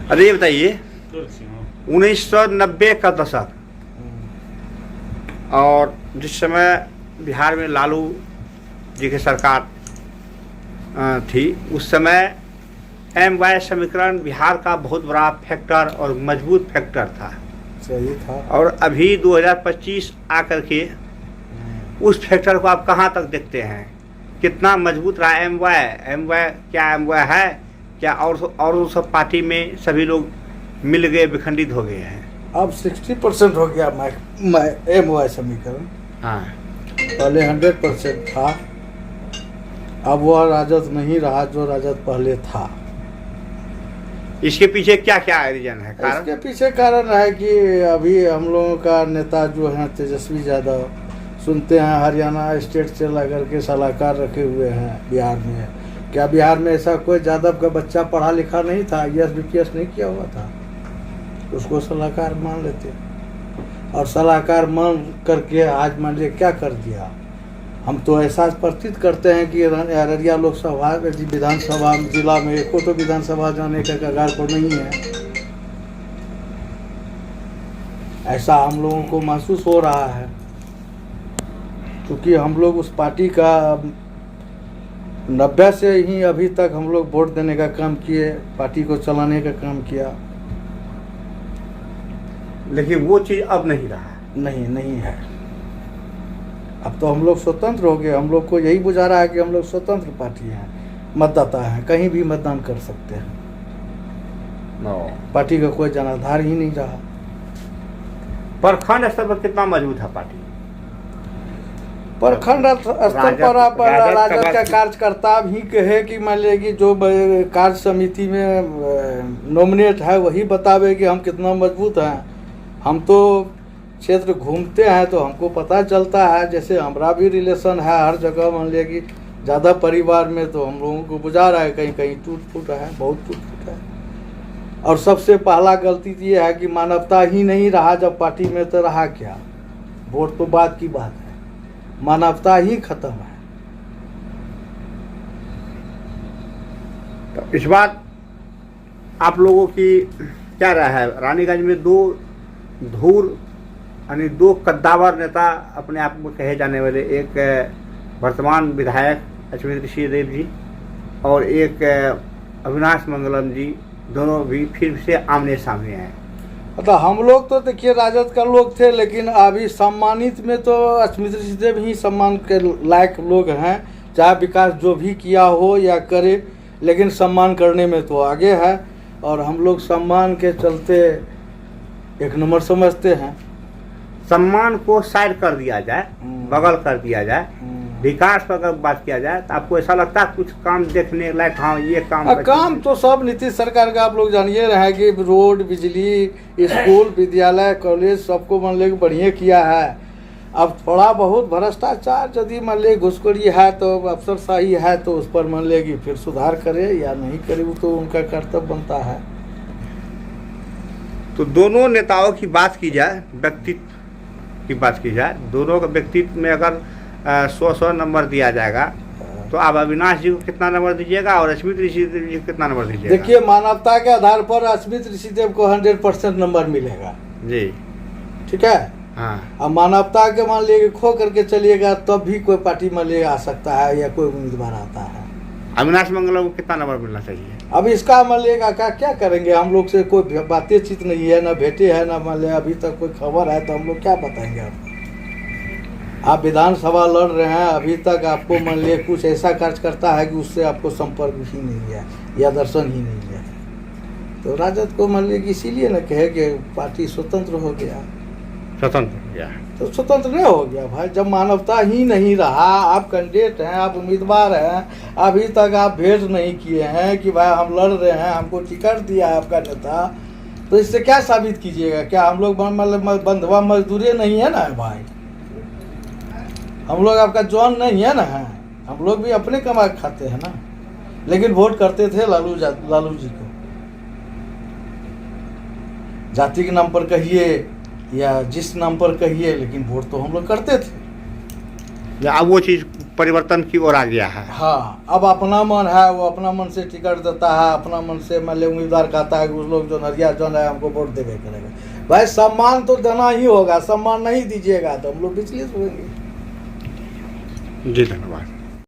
अरे ये बताइए 1990 का दशक और जिस समय बिहार में लालू जी की सरकार थी, उस समय MY समीकरण बिहार का बहुत बड़ा फैक्टर और मजबूत फैक्टर था। सही था। और अभी 2025 आकर के उस फैक्टर को आप कहाँ तक देखते हैं, कितना मजबूत रहा MY क्या MY है क्या, और सब पार्टी में सभी लोग मिल गए, विखंडित हो गए हैं। अब 60% हो गया MY समीकरण। हाँ, पहले 100% था, अब वह राजद नहीं रहा जो राजद पहले था। इसके पीछे क्या क्या रीजन है, कारण? इसके पीछे कारण है कि अभी हम लोगों का नेता जो है तेजस्वी यादव, सुनते हैं हरियाणा स्टेट से ला करके सलाहकार रखे हुए हैं बिहार में। क्या बिहार में ऐसा कोई यादव का बच्चा पढ़ा लिखा नहीं था, IAS BPS नहीं किया हुआ था, उसको सलाहकार मान लेते। और सलाहकार मान करके आज मान लिया क्या कर दिया। हम तो ऐसा प्रतीत करते हैं कि अररिया लोकसभा विधानसभा जिला में एको तो विधानसभा जाने के कगार पर नहीं है, ऐसा हम लोगों को महसूस हो रहा है। क्योंकि हम लोग उस पार्टी का 90 से ही अभी तक हम लोग वोट देने का काम किए, पार्टी को चलाने का काम किया, लेकिन वो चीज़ अब नहीं रहा। नहीं है। अब तो हम लोग स्वतंत्र हो गए। हम लोग को यही बुझा रहा है कि हम लोग स्वतंत्र पार्टी हैं, मतदाता हैं, कहीं भी मतदान कर सकते हैं। पार्टी का कोई जनाधार ही नहीं रहा। प्रखंड स्तर पर कितना मजबूत है पार्टी? प्रखंड स्तर पर आप राजद का कार्यकर्ता भी कहे कि मान लीजिए कि जो कार्य समिति में नॉमिनेट है वही बतावे कि हम कितना मजबूत हैं। हम तो क्षेत्र घूमते हैं तो हमको पता चलता है, जैसे हमारा भी रिलेशन है हर जगह। मान लिया कि ज़्यादा परिवार में तो हम लोगों को बुझा रहा है कहीं कहीं टूट फूट है, बहुत टूट फूट है। और सबसे पहला गलती ये है कि मानवता ही नहीं रहा जब पार्टी में, तो रहा क्या? वोट तो बात की बात है, मानवता ही खत्म है। तो इस बार आप लोगों की क्या राय है? रानीगंज में दो धूर यानी दो कद्दावर नेता अपने आप में कहे जाने वाले, एक वर्तमान विधायक अश्विनी ऋषिदेव जी और एक अविनाश मंगलम जी, दोनों भी फिर से आमने सामने हैं। मतलब हम लोग तो देखिए राजद का लोग थे, लेकिन अभी सम्मानित में तो अश्विनी ऋषिदेव ही सम्मान के लायक लोग हैं। चाहे विकास जो भी किया हो या करे, लेकिन सम्मान करने में तो आगे है। और हम लोग सम्मान के चलते एक नंबर समझते हैं। सम्मान को साइड कर दिया जाए, बगल कर दिया जाए, विकास पर अगर बात किया जाए तो आपको ऐसा लगता है कुछ काम देखने लायक? हाँ, ये काम तो सब नीतीश सरकार का आप लोग जानिए रहे कि रोड, बिजली, स्कूल, विद्यालय, कॉलेज सबको मान ली बढ़िया किया है। अब थोड़ा बहुत भ्रष्टाचार यदि मान ली घुसखोरी है तो अफसरशाही है तो उस पर मान लेगी फिर सुधार करे या नहीं करे, वो तो उनका कर्तव्य बनता है। तो दोनों नेताओं की बात की जाए, व्यक्तित्व की बात की जाए, दोनों के व्यक्तित्व में अगर 100 नंबर दिया जाएगा तो आप अविनाश जी को कितना नंबर दीजिएगा और अश्विनी ऋषिदेव जी को कितना नंबर दीजिएगा? देखिए, मानवता के आधार पर अश्विनी ऋषिदेव को 100% नंबर मिलेगा जी, ठीक है। हाँ। अब मानवता के मान लीजिए खो करके चलिएगा तब भी कोई पार्टी मान लीजिए आ सकता है या कोई उम्मीदवार आता है। अविनाश मंगलम को कितना नंबर मिलना चाहिए? अब इसका मान लीजिएगा क्या करेंगे, हम लोग से कोई बातचीत नहीं है, ना भेटे है, ना मान लिया अभी तक कोई खबर है, तो हम लोग क्या बताएंगे आपको? आप विधानसभा लड़ रहे हैं, अभी तक आपको मान लीजिए कुछ ऐसा कार्यकर्ता है कि उससे आपको संपर्क ही नहीं है या दर्शन ही नहीं है। तो राजद को मान लीजिए इसीलिए न कहे कि पार्टी स्वतंत्र हो गया। स्वतंत्र हो गया तो स्वतंत्र नहीं हो गया भाई, जब मानवता ही नहीं रहा। आप कैंडिडेट हैं, आप उम्मीदवार हैं, अभी तक आप भेंट नहीं किए हैं कि भाई हम लड़ रहे हैं, हमको टिकट दिया है आपका नेता, तो इससे क्या साबित कीजिएगा? क्या हम लोग बंधुआ मजदूरी नहीं है ना भाई? हम लोग आपका जॉन नहीं है ना, है हम लोग भी अपने कमा खाते हैं ना। लेकिन वोट करते थे लालू जी को, जाति के नाम पर कहिए या जिस नाम पर कहिए, लेकिन वोट तो हम लोग करते थे। अब वो चीज़ परिवर्तन की ओर आ गया है। हाँ, अब अपना मन है, वो अपना मन से टिकट देता है, अपना मन से मान लीजिए उम्मीदवार कहता है कि उस लोग जो नरिया जन है हमको वोट देवे करेगा। भाई सम्मान तो देना ही होगा, सम्मान नहीं दीजिएगा तो हम लोग विचलित होंगे। जी धन्यवाद।